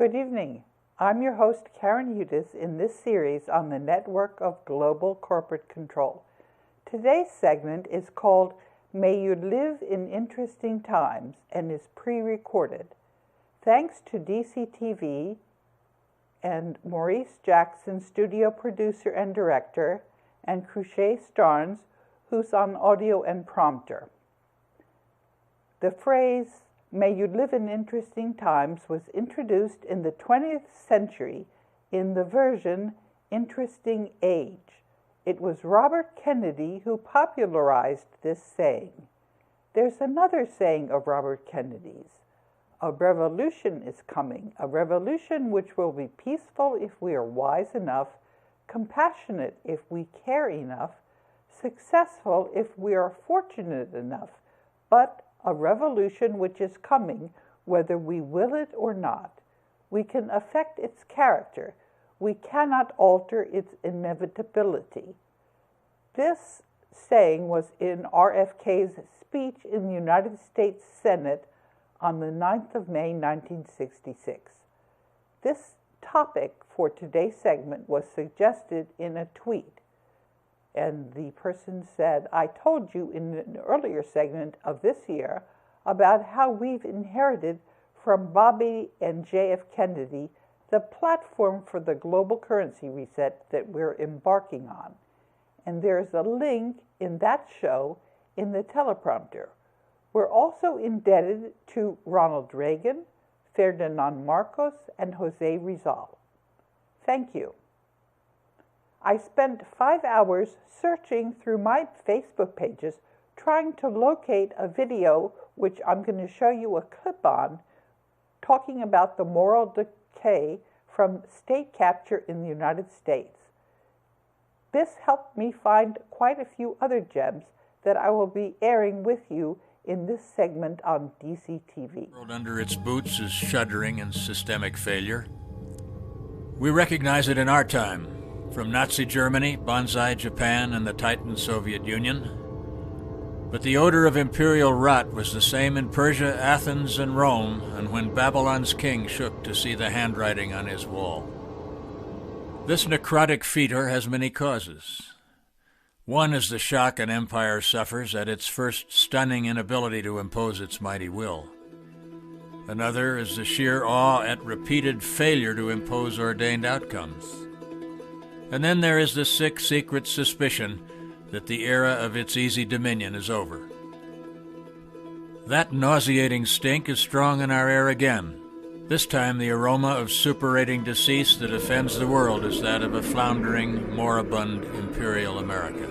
Good evening. I'm your host, Karen Udis, in this series on the network of global corporate control. Today's segment is called May You Live in Interesting Times and is pre-recorded. Thanks to DCTV and Maurice Jackson, studio producer and director, and Cruchet Starnes, who's on audio and prompter. The phrase, "May you live in interesting times," was introduced in the 20th century in the version Interesting Age. It was Robert Kennedy who popularized this saying. There's another saying of Robert Kennedy's. A revolution is coming, a revolution which will be peaceful if we are wise enough, compassionate if we care enough, successful if we are fortunate enough, but a revolution which is coming whether we will it or not. We can affect its character. We cannot alter its inevitability. This saying was in RFK's speech in the United States Senate on the 9th of May, 1966. This topic for today's segment was suggested in a tweet. And the person said, "I told you in an earlier segment of this year about how we've inherited from Bobby and J.F. Kennedy the platform for the global currency reset that we're embarking on." And there's a link in that show in the teleprompter. We're also indebted to Ronald Reagan, Ferdinand Marcos, and Jose Rizal. Thank you. I spent 5 hours searching through my Facebook pages trying to locate a video, which I'm going to show you a clip on, talking about the moral decay from state capture in the United States. This helped me find quite a few other gems that I will be airing with you in this segment on DCTV. The world under its boots is shuddering in systemic failure. We recognize it in our time, from Nazi Germany, Banzai Japan, and the Titan Soviet Union. But the odor of imperial rot was the same in Persia, Athens, and Rome, and when Babylon's king shook to see the handwriting on his wall. This necrotic fetor has many causes. One is the shock an empire suffers at its first stunning inability to impose its mighty will. Another is the sheer awe at repeated failure to impose ordained outcomes. And then there is the sick, secret suspicion that the era of its easy dominion is over. That nauseating stink is strong in our air again. This time the aroma of suppurating decease that offends the world is that of a floundering, moribund imperial America.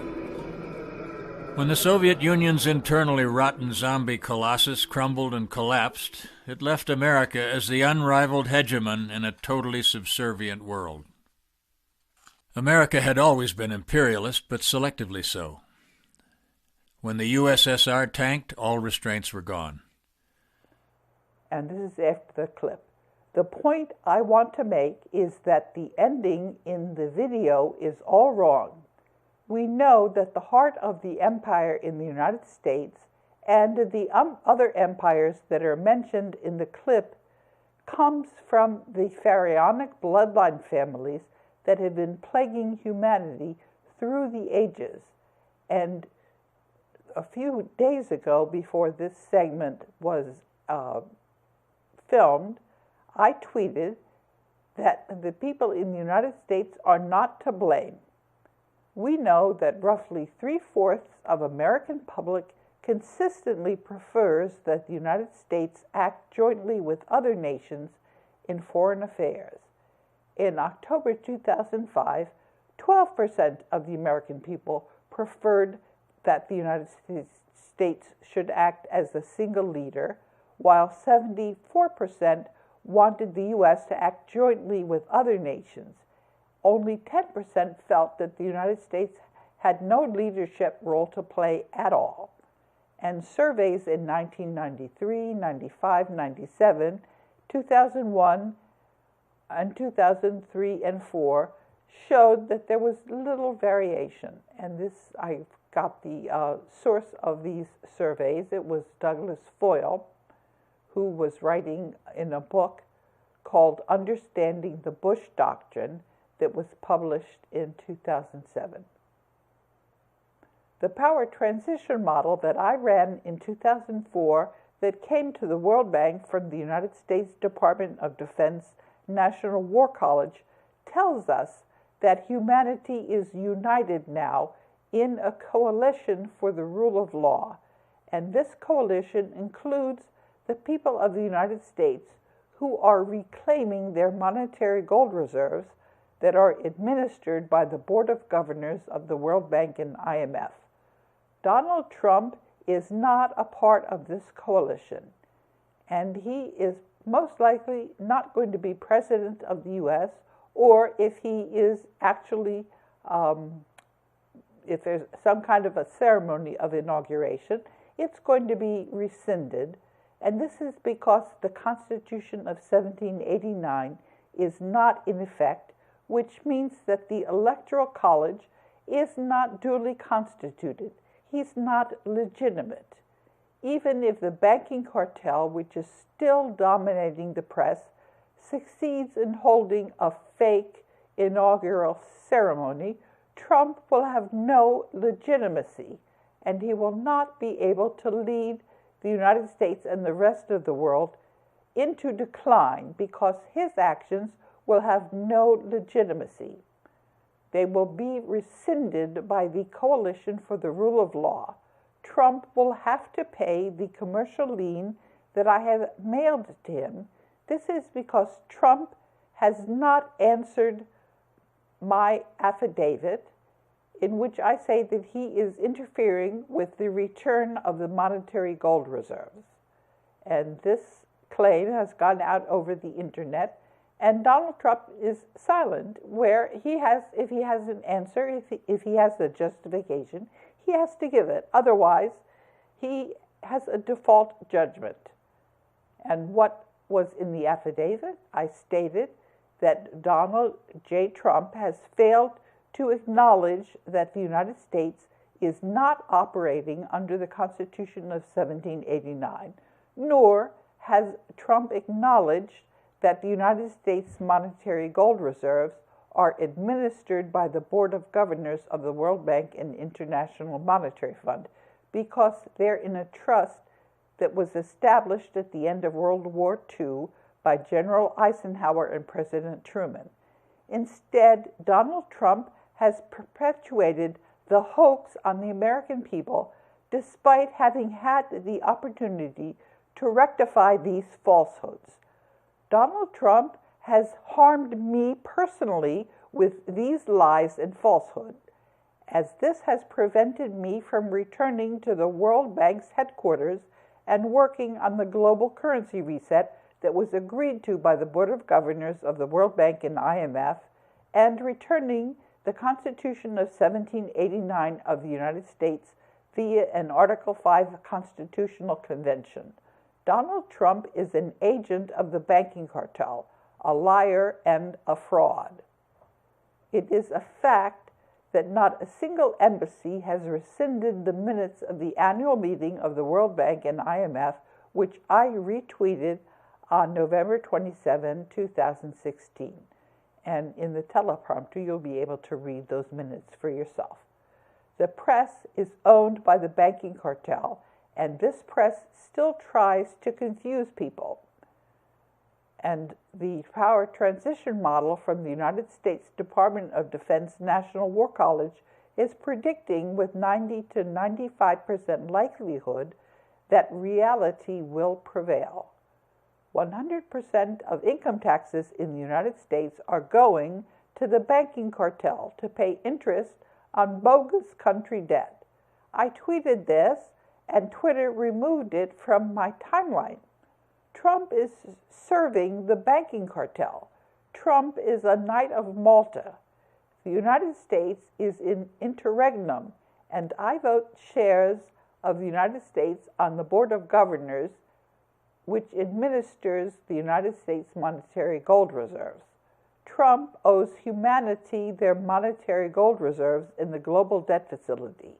When the Soviet Union's internally rotten zombie colossus crumbled and collapsed, it left America as the unrivaled hegemon in a totally subservient world. America had always been imperialist, but selectively so. When the USSR tanked, all restraints were gone. And this is after the clip. The point I want to make is that the ending in the video is all wrong. We know that the heart of the empire in the United States and the other empires that are mentioned in the clip comes from the pharaonic bloodline families that have been plaguing humanity through the ages. And a few days ago, before this segment was filmed, I tweeted that the people in the United States are not to blame. We know that roughly 3/4 of American public consistently prefers that the United States act jointly with other nations in foreign affairs. In October 2005, 12% of the American people preferred that the United States should act as a single leader, while 74% wanted the U.S. to act jointly with other nations. Only 10% felt that the United States had no leadership role to play at all. And surveys in 1993, 95, 97, 2001, and 2003 and 4 showed that there was little variation. And this, I got the source of these surveys. It was Douglas Foyle, who was writing in a book called Understanding the Bush Doctrine that was published in 2007. The power transition model that I ran in 2004 that came to the World Bank from the United States Department of Defense National War College tells us that humanity is united now in a coalition for the rule of law, and this coalition includes the people of the United States who are reclaiming their monetary gold reserves that are administered by the Board of Governors of the World Bank and IMF. Donald Trump is not a part of this coalition, and he is most likely not going to be president of the U.S., or if he is actually, if there's some kind of a ceremony of inauguration, it's going to be rescinded. And this is because the Constitution of 1789 is not in effect, which means that the Electoral College is not duly constituted. He's not legitimate. Even if the banking cartel, which is still dominating the press, succeeds in holding a fake inaugural ceremony, Trump will have no legitimacy, and he will not be able to lead the United States and the rest of the world into decline because his actions will have no legitimacy. They will be rescinded by the Coalition for the Rule of Law. Trump will have to pay the commercial lien that I have mailed to him. This is because Trump has not answered my affidavit in which I say that he is interfering with the return of the monetary gold reserves. And this claim has gone out over the internet, and Donald Trump is silent where he has, if he has an answer, if he has a justification, he has to give it. Otherwise, he has a default judgment. And what was in the affidavit? I stated that Donald J. Trump has failed to acknowledge that the United States is not operating under the Constitution of 1789, nor has Trump acknowledged that the United States monetary gold reserves are administered by the Board of Governors of the World Bank and International Monetary Fund because they're in a trust that was established at the end of World War II by General Eisenhower and President Truman. Instead, Donald Trump has perpetuated the hoax on the American people despite having had the opportunity to rectify these falsehoods. Donald Trump has harmed me personally with these lies and falsehood, as this has prevented me from returning to the World Bank's headquarters and working on the global currency reset that was agreed to by the Board of Governors of the World Bank and IMF, and returning the Constitution of 1789 of the United States via an Article 5 Constitutional Convention. Donald Trump is an agent of the banking cartel, a liar and a fraud. It is a fact that not a single embassy has rescinded the minutes of the annual meeting of the World Bank and IMF, which I retweeted on November 27, 2016. And in the teleprompter, you'll be able to read those minutes for yourself. The press is owned by the banking cartel, and this press still tries to confuse people. And the power transition model from the United States Department of Defense National War College is predicting with 90 to 95% likelihood that reality will prevail. 100% of income taxes in the United States are going to the banking cartel to pay interest on bogus country debt. I tweeted this, and Twitter removed it from my timeline. Trump is serving the banking cartel. Trump is a Knight of Malta. The United States is in interregnum, and I vote shares of the United States on the Board of Governors, which administers the United States monetary gold reserves. Trump owes humanity their monetary gold reserves in the global debt facility.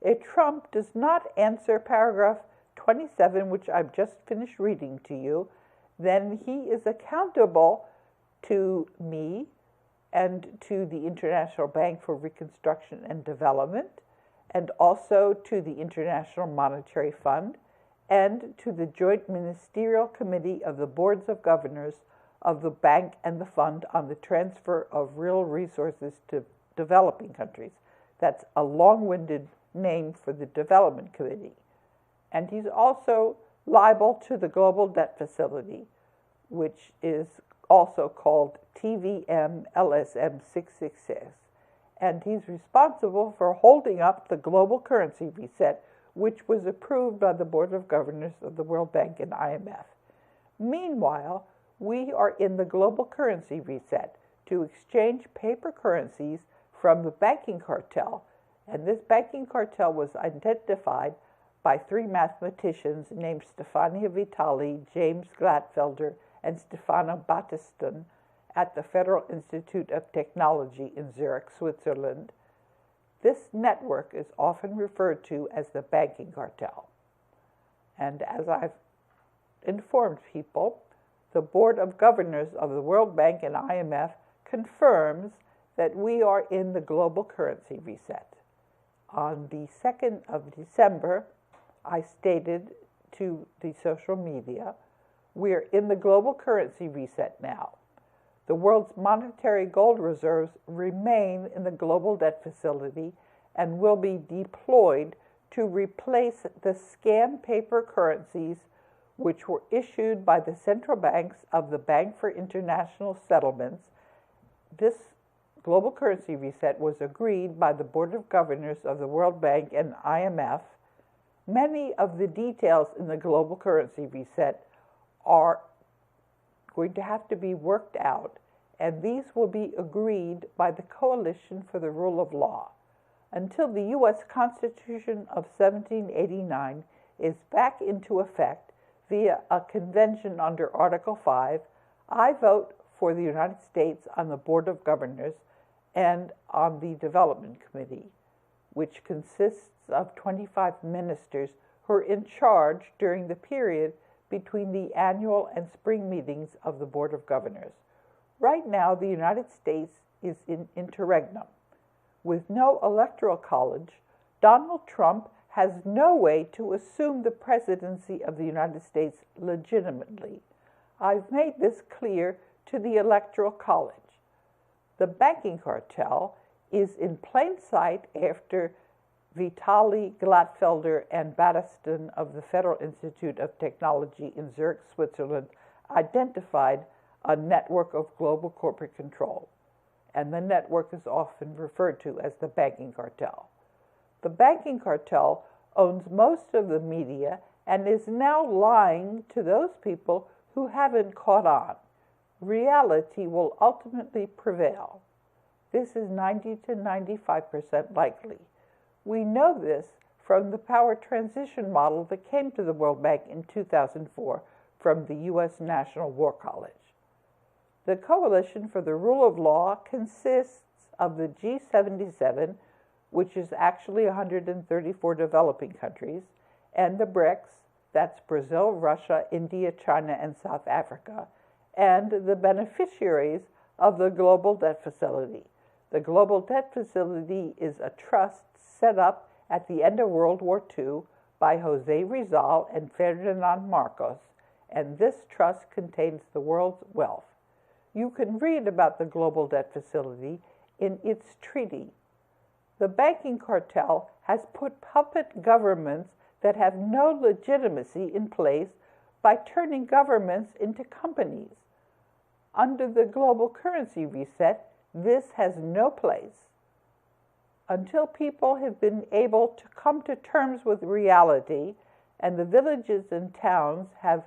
If Trump does not answer paragraph 27, which I've just finished reading to you, then he is accountable to me and to the International Bank for Reconstruction and Development, and also to the International Monetary Fund, and to the Joint Ministerial Committee of the Boards of Governors of the bank and the fund on the transfer of real resources to developing countries. That's a long-winded name for the Development Committee. And he's also liable to the Global Debt Facility, which is also called TVM LSM 666. And he's responsible for holding up the global currency reset, which was approved by the Board of Governors of the World Bank and IMF. Meanwhile, we are in the global currency reset to exchange paper currencies from the banking cartel. And this banking cartel was identified by three mathematicians named Stefania Vitali, James Glatfelder, and Stefano Battiston at the Federal Institute of Technology in Zurich, Switzerland. This network is often referred to as the banking cartel. And as I've informed people, the Board of Governors of the World Bank and IMF confirms that we are in the global currency reset. On the 2nd of December, I stated to the social media, we're in the global currency reset now. The world's monetary gold reserves remain in the global debt facility and will be deployed to replace the scam paper currencies which were issued by the central banks of the Bank for International Settlements. This global currency reset was agreed by the Board of Governors of the World Bank and IMF. Many of the details in the global currency reset are going to have to be worked out, and these will be agreed by the Coalition for the Rule of Law. Until the U.S. Constitution of 1789 is back into effect via a convention under Article 5, I vote for the United States on the Board of Governors and on the Development Committee, which consists of 25 ministers who are in charge during the period between the annual and spring meetings of the Board of Governors. Right now, the United States is in interregnum. With no electoral college, Donald Trump has no way to assume the presidency of the United States legitimately. I've made this clear to the Electoral College. The banking cartel is in plain sight after Vitali, Glatfelder, and Battiston of the Federal Institute of Technology in Zurich, Switzerland, identified a network of global corporate control, and the network is often referred to as the banking cartel. The banking cartel owns most of the media and is now lying to those people who haven't caught on. Reality will ultimately prevail. This is 90 to 95% likely. We know this from the power transition model that came to the World Bank in 2004 from the U.S. National War College. The Coalition for the Rule of Law consists of the G77, which is actually 134 developing countries, and the BRICS, that's Brazil, Russia, India, China, and South Africa, and the beneficiaries of the Global Debt Facility. The Global Debt Facility is a trust set up at the end of World War II by Jose Rizal and Ferdinand Marcos, and this trust contains the world's wealth. You can read about the Global Debt Facility in its treaty. The banking cartel has put puppet governments that have no legitimacy in place by turning governments into companies. Under the global currency reset, this has no place. Until people have been able to come to terms with reality and the villages and towns have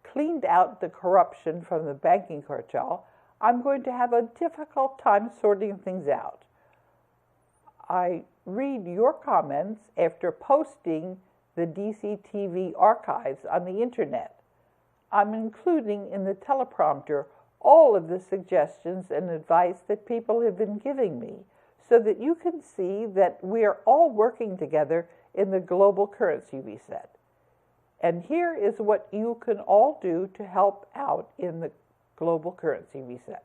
cleaned out the corruption from the banking cartel, I'm going to have a difficult time sorting things out. I read your comments after posting the DCTV archives on the internet. I'm including in the teleprompter all of the suggestions and advice that people have been giving me so that you can see that we are all working together in the global currency reset. And here is what you can all do to help out in the Global Currency Reset.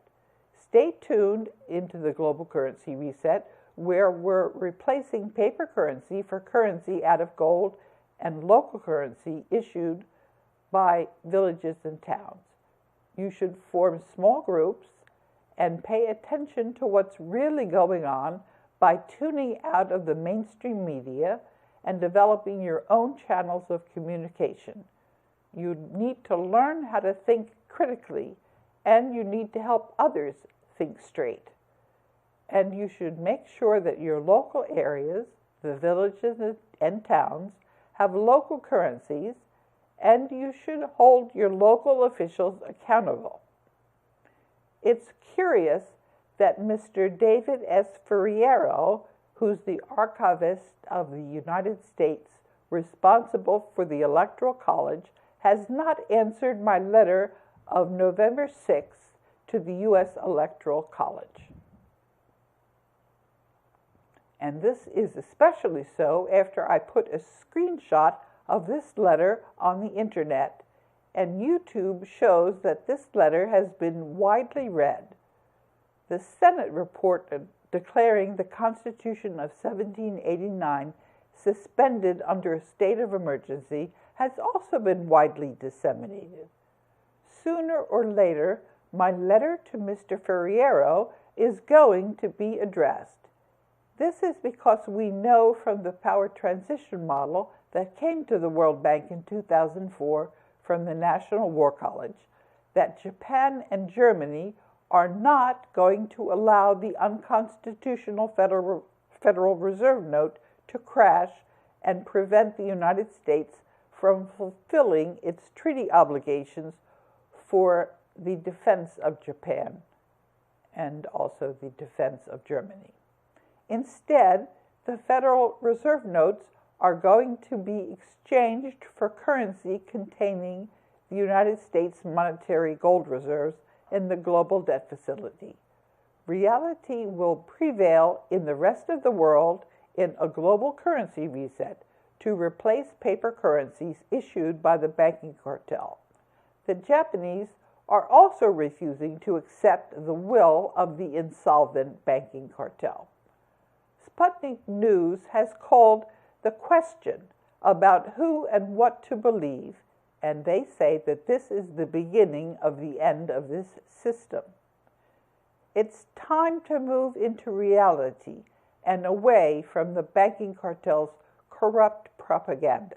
Stay tuned into the Global Currency Reset, where we're replacing paper currency for currency out of gold and local currency issued by villages and towns. You should form small groups and pay attention to what's really going on by tuning out of the mainstream media and developing your own channels of communication. You need to learn how to think critically, and you need to help others think straight. And you should make sure that your local areas, the villages and towns, have local currencies, and you should hold your local officials accountable. It's curious that Mr. David S. Ferriero, who's the archivist of the United States responsible for the Electoral College, has not answered my letter of November 6th to the U.S. Electoral College. And this is especially so after I put a screenshot of this letter on the internet, and YouTube shows that this letter has been widely read. The Senate report declaring the Constitution of 1789 suspended under a state of emergency has also been widely disseminated. Sooner or later, my letter to Mr. Ferriero is going to be addressed. This is because we know from the power transition model that came to the World Bank in 2004 from the National War College that Japan and Germany are not going to allow the unconstitutional Federal Reserve note to crash and prevent the United States from fulfilling its treaty obligations for the defense of Japan and also the defense of Germany. Instead, the Federal Reserve notes are going to be exchanged for currency containing the United States monetary gold reserves in the global debt facility. Reality will prevail in the rest of the world in a global currency reset to replace paper currencies issued by the banking cartel. The Japanese are also refusing to accept the will of the insolvent banking cartel. Sputnik News has called the question about who and what to believe, and they say that this is the beginning of the end of this system. It's time to move into reality and away from the banking cartel's corrupt propaganda.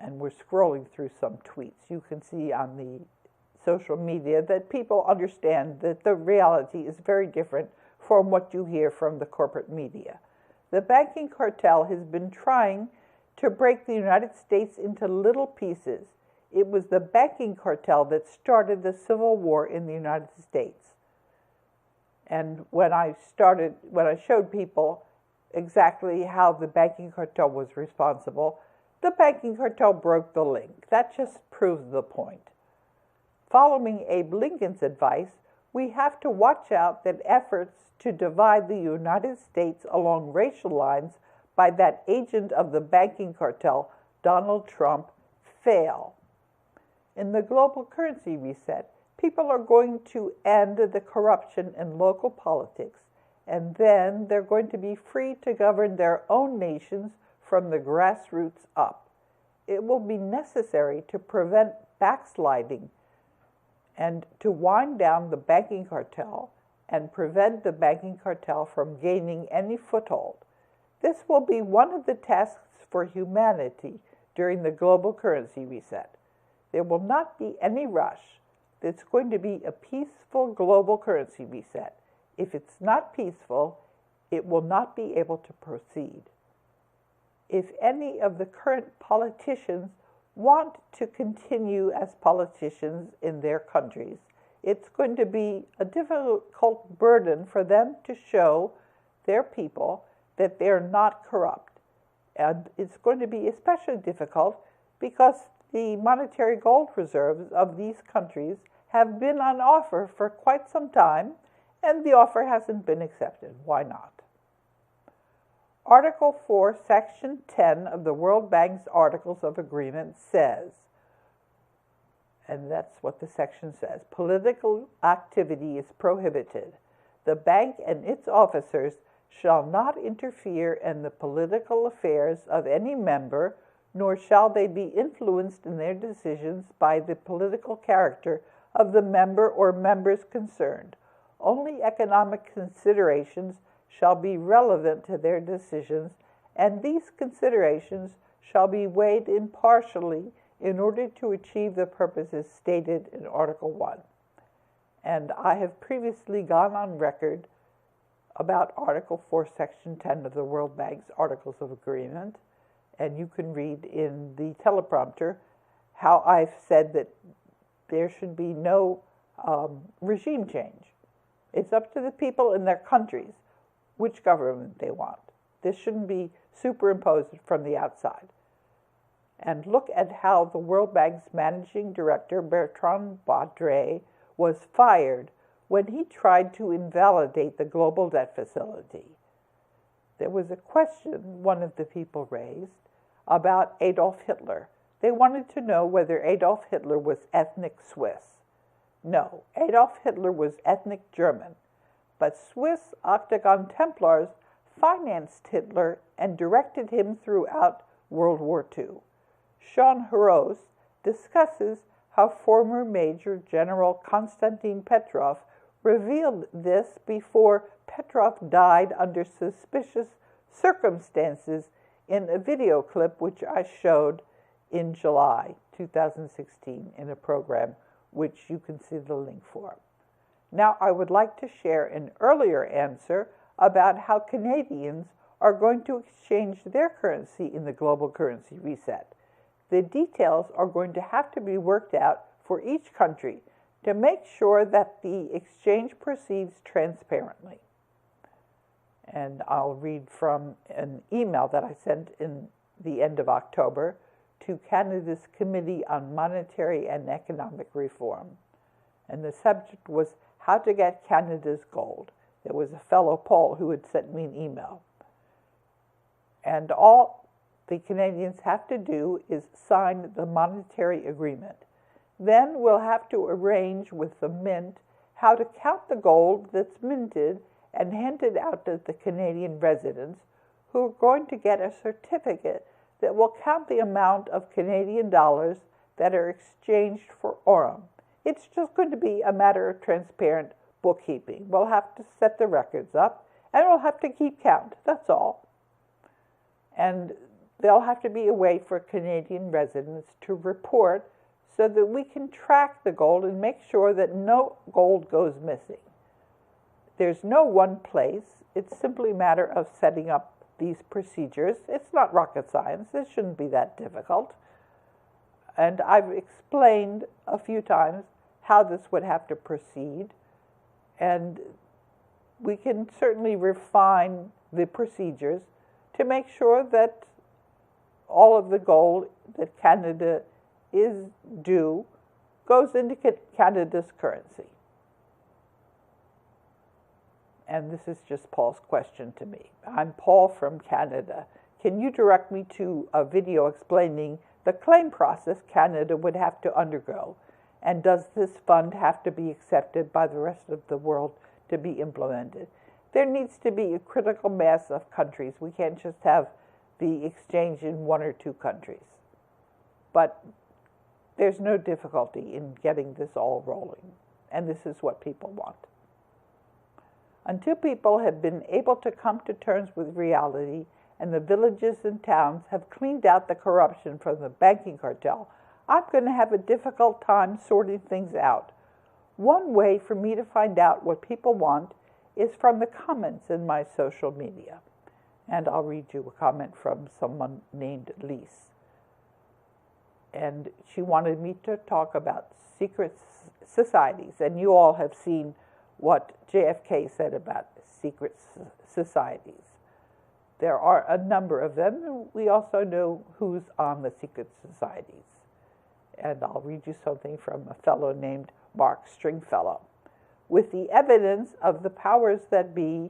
And we're scrolling through some tweets. You can see on the social media that people understand that the reality is very different from what you hear from the corporate media. The banking cartel has been trying to break the United States into little pieces. It was the banking cartel that started the Civil War in the United States. And when I showed people exactly how the banking cartel was responsible, the banking cartel broke the link. That just proves the point. Following Abe Lincoln's advice, we have to watch out that efforts to divide the United States along racial lines by that agent of the banking cartel, Donald Trump, fail. In the global currency reset, people are going to end the corruption in local politics, and then they're going to be free to govern their own nations from the grassroots up. It will be necessary to prevent backsliding and to wind down the banking cartel and prevent the banking cartel from gaining any foothold. This will be one of the tasks for humanity during the global currency reset. There will not be any rush. It's going to be a peaceful global currency reset. If it's not peaceful, it will not be able to proceed. If any of the current politicians want to continue as politicians in their countries, it's going to be a difficult burden for them to show their people that they're not corrupt. And it's going to be especially difficult because the monetary gold reserves of these countries have been on offer for quite some time, and the offer hasn't been accepted. Why not? Article 4, Section 10 of the World Bank's Articles of Agreement says, and that's what the section says, political activity is prohibited. The bank and its officers shall not interfere in the political affairs of any member, nor shall they be influenced in their decisions by the political character of the member or members concerned. Only economic considerations shall be relevant to their decisions, and these considerations shall be weighed impartially in order to achieve the purposes stated in Article 1. And I have previously gone on record about Article 4, Section 10 of the World Bank's Articles of Agreement, and you can read in the teleprompter how I've said that there should be no regime change. It's up to the people in their countries which government they want. This shouldn't be superimposed from the outside. And look at how the World Bank's managing director, Bertrand Badré, was fired when he tried to invalidate the global debt facility. There was a question one of the people raised about Adolf Hitler. They wanted to know whether Adolf Hitler was ethnic Swiss. No, Adolf Hitler was ethnic German, but Swiss Octagon Templars financed Hitler and directed him throughout World War II. Sean Haros discusses how former Major General Konstantin Petrov revealed this before Petrov died under suspicious circumstances in a video clip which I showed in July 2016 in a program which you can see the link for. Now I would like to share an earlier answer about how Canadians are going to exchange their currency in the global currency reset. The details are going to have to be worked out for each country to make sure that the exchange proceeds transparently. And I'll read from an email that I sent in the end of October to Canada's Committee on Monetary and Economic Reform. And the subject was how to get Canada's gold. There was a fellow Paul who had sent me an email. And all the Canadians have to do is sign the monetary agreement. Then we'll have to arrange with the mint how to count the gold that's minted and handed out to the Canadian residents who are going to get a certificate that will count the amount of Canadian dollars that are exchanged for Aurum. It's just going to be a matter of transparent bookkeeping. We'll have to set the records up, and we'll have to keep count. That's all. And there'll have to be a way for Canadian residents to report so that we can track the gold and make sure that no gold goes missing. There's no one place. It's simply a matter of setting up these procedures. It's not rocket science. It shouldn't be that difficult. And I've explained a few times how this would have to proceed. And we can certainly refine the procedures to make sure that all of the gold that Canada is due goes into Canada's currency. And this is just Paul's question to me. I'm Paul from Canada. Can you direct me to a video explaining the claim process Canada would have to undergo? And does this fund have to be accepted by the rest of the world to be implemented? There needs to be a critical mass of countries. We can't just have the exchange in one or two countries. But there's no difficulty in getting this all rolling. And this is what people want. Until people have been able to come to terms with reality and the villages and towns have cleaned out the corruption from the banking cartel, I'm going to have a difficult time sorting things out. One way for me to find out what people want is from the comments in my social media. And I'll read you a comment from someone named Lise. And she wanted me to talk about secret societies. And you all have seen what JFK said about secret societies. There are a number of them, and we also know who's on the secret societies. And I'll read you something from a fellow named Mark Stringfellow. with the evidence of the powers that be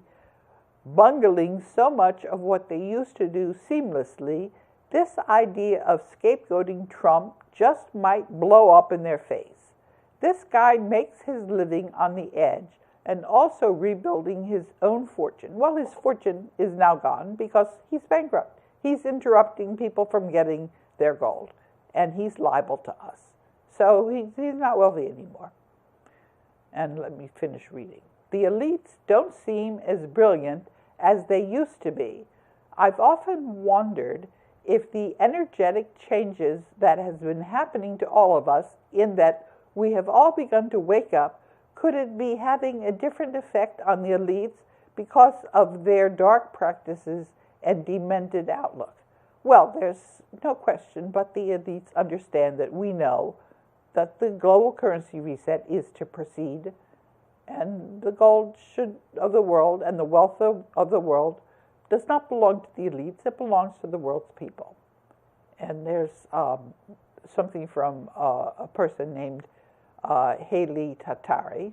bungling so much of what they used to do seamlessly, this idea of scapegoating Trump just might blow up in their face. This guy makes his living on the edge and also rebuilding his own fortune. Well, his fortune is now gone because he's bankrupt. He's interrupting people from getting their gold, and he's liable to us. So he's not wealthy anymore. And let me finish reading. The elites don't seem as brilliant as they used to be. I've often wondered if the energetic changes that has been happening to all of us, in that we have all begun to wake up, could it be having a different effect on the elites because of their dark practices and demented outlook? Well, there's no question, but the elites understand that we know that the global currency reset is to proceed, and the gold of the world and the wealth of the world does not belong to the elites, it belongs to the world's people. And there's something from a person named Haley Tatari.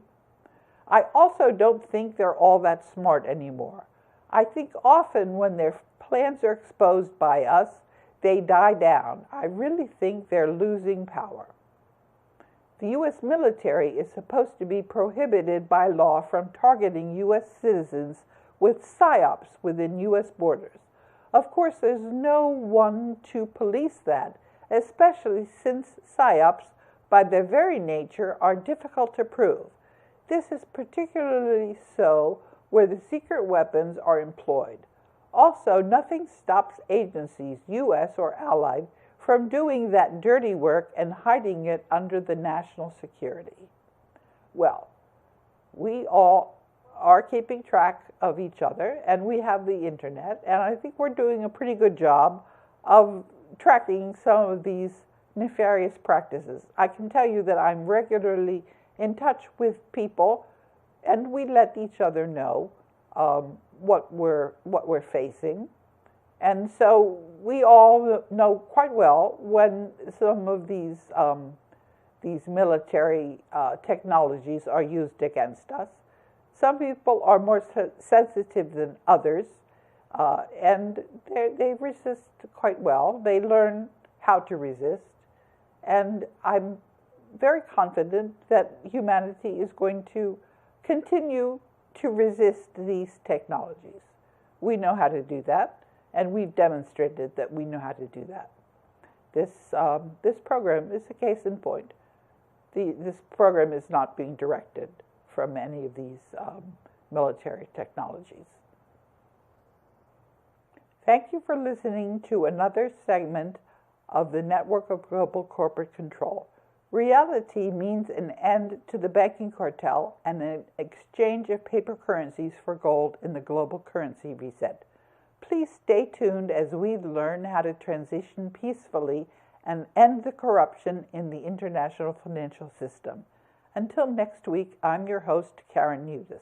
I also don't think they're all that smart anymore. I think often when their plans are exposed by us, they die down. I really think they're losing power. The U.S. military is supposed to be prohibited by law from targeting U.S. citizens with PSYOPs within U.S. borders. Of course, there's no one to police that, especially since PSYOPs, by their very nature, are difficult to prove. This is particularly so where the secret weapons are employed. Also, nothing stops agencies, U.S. or allied, from doing that dirty work and hiding it under the national security. Well, we all are keeping track of each other, and we have the internet, and I think we're doing a pretty good job of tracking some of these nefarious practices. I can tell you that I'm regularly in touch with people, and we let each other know what we're facing. And so we all know quite well when some of these military technologies are used against us. Some people are more sensitive than others, and they resist quite well. They learn how to resist. And I'm very confident that humanity is going to continue to resist these technologies. We know how to do that, and we've demonstrated that we know how to do that. This program is a case in point. This program is not being directed from any of these military technologies. Thank you for listening to another segment of the Network of Global Corporate Control. Reality means an end to the banking cartel and an exchange of paper currencies for gold in the global currency reset. Please stay tuned as we learn how to transition peacefully and end the corruption in the international financial system. Until next week, I'm your host, Karen Udis.